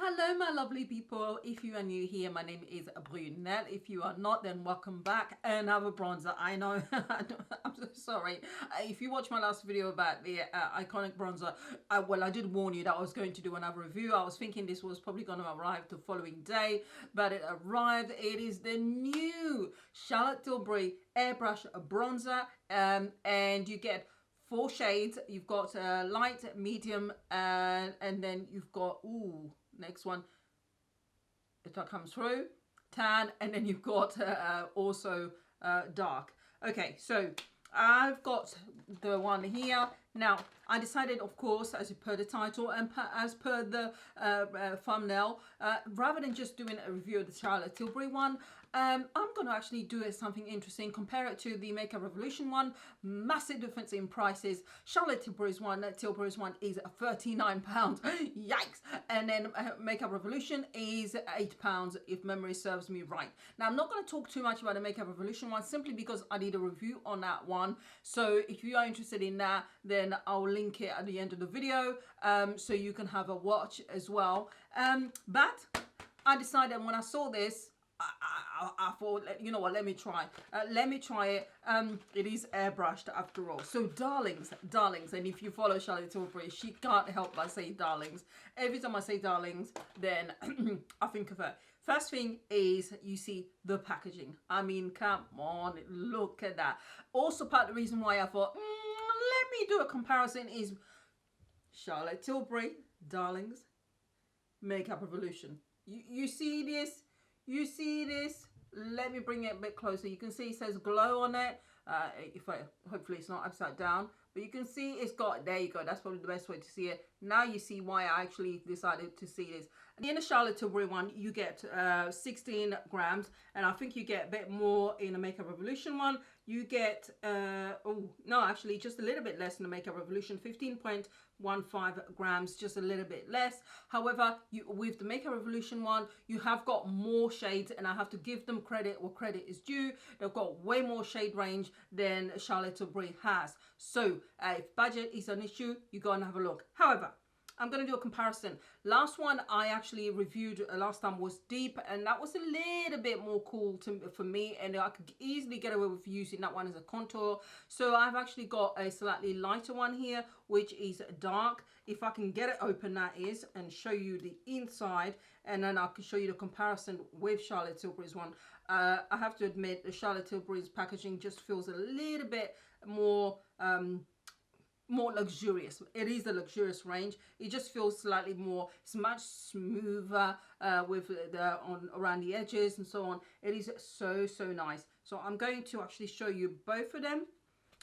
Hello my lovely people. If you are new here, my name is Brunel. If you are not, then welcome back. Another bronzer. I know. I'm so sorry. If you watched my last video about the iconic bronzer, well, I did warn you that I was going to do another review. I was thinking this was probably going to arrive the following day, but it arrived. It is the new Charlotte Tilbury Airbrush bronzer, and you get 4 shades. You've got light, medium, and then you've got next one, if that comes through, tan, and then you've got also dark. Okay, so I've got the one here. Now, I decided, of course, as per the title and as per the thumbnail, rather than just doing a review of the Charlotte Tilbury one, I'm going to actually do something interesting, compare it to the Makeup Revolution one. Massive difference in prices. Charlotte Tilbury's one is £39. Yikes! And then Makeup Revolution is £8, if memory serves me right. Now, I'm not going to talk too much about the Makeup Revolution one, simply because I did a review on that one. So if you are interested in that, then I'll link it at the end of the video, so you can have a watch as well. But I decided when I saw this, I thought, you know what, let me try it. It is airbrushed after all. So darlings, and if you follow Charlotte Tilbury, she can't help but say darlings. Every time I say darlings, then I think of her. First thing is, you see the packaging. I mean, come on, look at that. Also, part of the reason why I thought, let me do a comparison is Charlotte Tilbury, darlings, Makeup Revolution. You see this? You see this? Let me bring it a bit closer. You can see it says glow on it. Hopefully it's not upside down, but you can see it's got, there you go, that's probably the best way to see it. Now you see why I actually decided to see this. At the end of Charlotte Tilbury one, you get 16 grams, and I think you get a bit more in the Makeup Revolution one. You get actually just a little bit less in the Makeup Revolution, 15.15 grams, just a little bit less. However, with the Makeup Revolution one, you have got more shades, and I have to give them credit where credit is due. They've got way more shade range than Charlotte Tilbury has. So if budget is an issue, you go and have a look. However, I'm going to do a comparison. Last one I actually reviewed last time was Deep, and that was a little bit more cool for me, and I could easily get away with using that one as a contour. So I've actually got a slightly lighter one here, which is dark. If I can get it open, that is, and show you the inside, and then I can show you the comparison with Charlotte Tilbury's one. I have to admit, the Charlotte Tilbury's packaging just feels a little bit more luxurious. It is a luxurious range. It just feels slightly more, it's much smoother with the around the edges and so on. It is so nice. So I'm going to actually show you both of them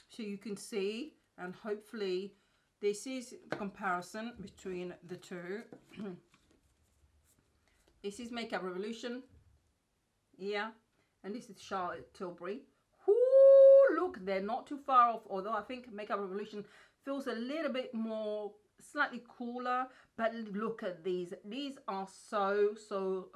so you can see, and hopefully this is the comparison between the two. This is Makeup Revolution, yeah, and this is Charlotte Tilbury. Look, they're not too far off, although I think Makeup Revolution feels a little bit more, slightly cooler, but look at these. These are so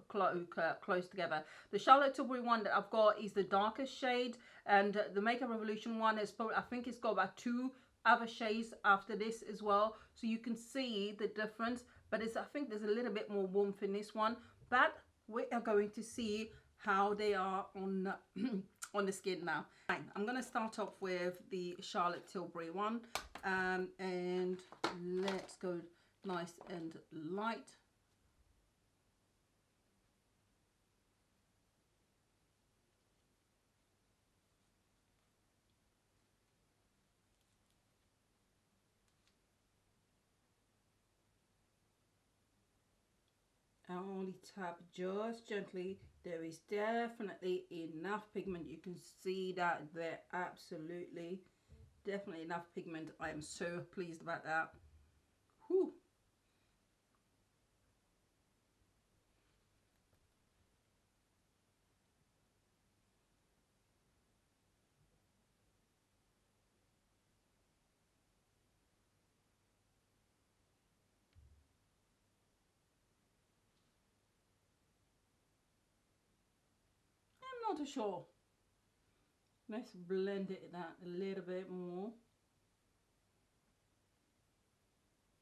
close together. The Charlotte Tilbury one that I've got is the darkest shade, and the Makeup Revolution one is probably, I think it's got about 2 other shades after this as well, so you can see the difference. But I think there's a little bit more warmth in this one, but we are going to see how they are on on the skin now. I'm going to start off with the Charlotte Tilbury one, and let's go nice and light. I only tap just gently. There is definitely enough pigment. You can see that there, absolutely, definitely enough pigment. I am so pleased about that. Whew. I'm not too sure. Let's blend it out a little bit more.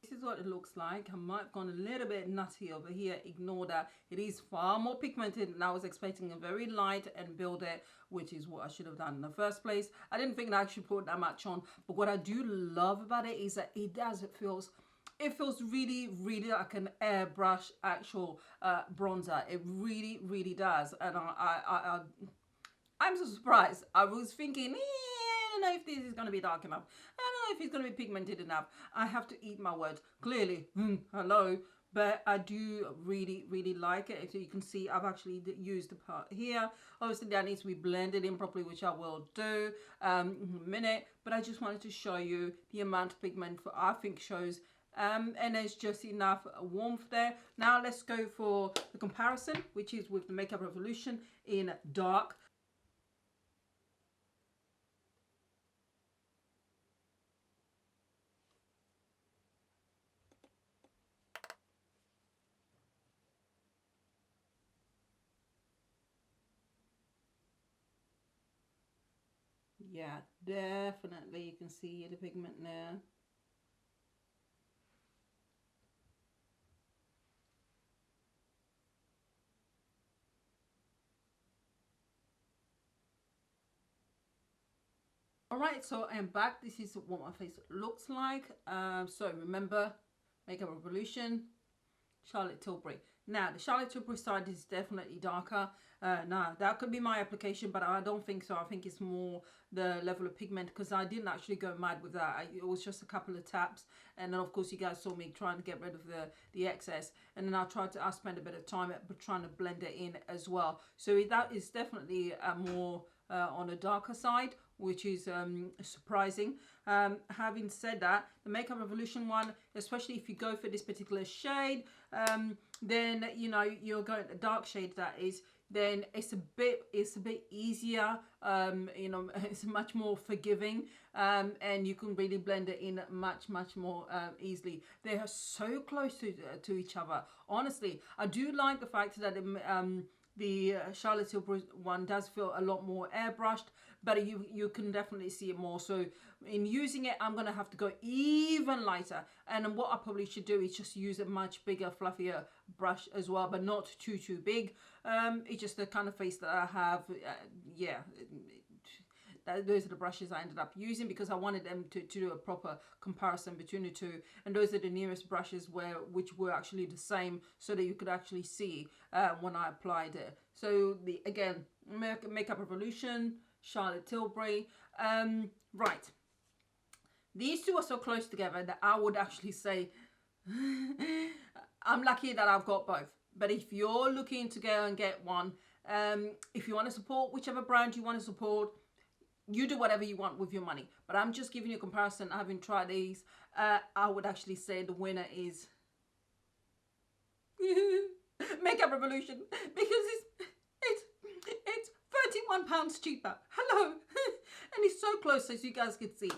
This is what it looks like. I might have gone a little bit nutty over here. Ignore that. It is far more pigmented and I was expecting a very light and build it, which is what I should have done in the first place. I didn't think that I should put that much on, but what I do love about it is that it feels really, really like an airbrush actual bronzer. It really, really does. And I'm so surprised. I was thinking, I don't know if this is going to be dark enough. I don't know if it's going to be pigmented enough. I have to eat my words. Clearly, hello. But I do really, really like it. So you can see I've actually used the part here. Obviously that needs to be blended in properly, which I will do in a minute. But I just wanted to show you the amount of pigment for I think shows and there's just enough warmth there. Now let's go for the comparison, which is with the Makeup Revolution in dark. Yeah, definitely you can see the pigment there. Alright, so I am back. This is what my face looks like. So remember, Makeup Revolution, Charlotte Tilbury. Now, the Charlotte Tilbury side is definitely darker. Now, that could be my application, but I don't think so. I think it's more the level of pigment because I didn't actually go mad with that. It was just a couple of taps. And then, of course, you guys saw me trying to get rid of the excess. And then I spent a bit of time trying to blend it in as well. So that is definitely more on a darker side, which is surprising. Having said that, the Makeup Revolution one, especially if you go for this particular shade, then you know you're going a dark shade, that is, then it's a bit easier. You know, it's much more forgiving, and you can really blend it in much more easily. They are so close to each other. Honestly, I do like the fact that the Charlotte Tilbury one does feel a lot more airbrushed, but you can definitely see it more. So in using it, I'm going to have to go even lighter. And what I probably should do is just use a much bigger, fluffier brush as well, but not too big. It's just the kind of face that I have. Yeah. Those are the brushes I ended up using because I wanted them to do a proper comparison between the two, and those are the nearest brushes which were actually the same, so that you could actually see when I applied it. So again, Makeup Revolution, Charlotte Tilbury. Right, these two are so close together that I would actually say I'm lucky that I've got both. But if you're looking to go and get one, if you want to support whichever brand you want to support, you do whatever you want with your money. But I'm just giving you a comparison. Having tried these, I would actually say the winner is Makeup Revolution, because it's £31 cheaper. Hello. And it's so close, as you guys can see.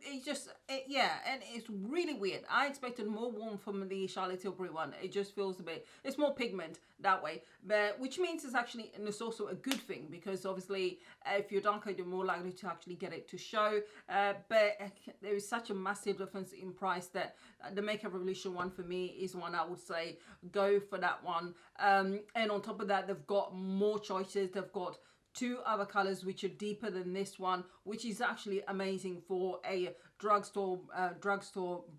It's just, yeah, and it's really weird. I expected more warmth from the Charlotte Tilbury one. It just feels it's more pigment that way, but which means and it's also a good thing, because obviously if you're darker, you're more likely to actually get it to show. But there is such a massive difference in price that the Makeup Revolution one for me is one I would say go for that one. And on top of that, they've got more choices. They've got 2 other colors which are deeper than this one, which is actually amazing for a drugstore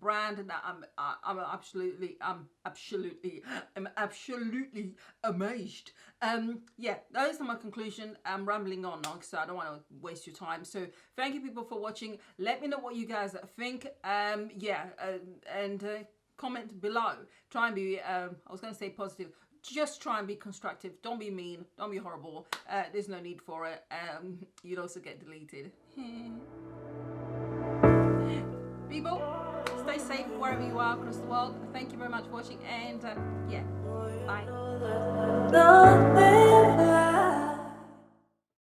brand. And I'm absolutely amazed. Yeah, that is my conclusion. I'm rambling on now because I don't want to waste your time. So thank you people for watching. Let me know what you guys think. Yeah, and comment below. Try and be I was going to say positive. Just try and be constructive. Don't be mean. Don't be horrible. There's no need for it. You'd also get deleted. People, stay safe wherever you are across the world. Thank you very much for watching, and yeah, bye.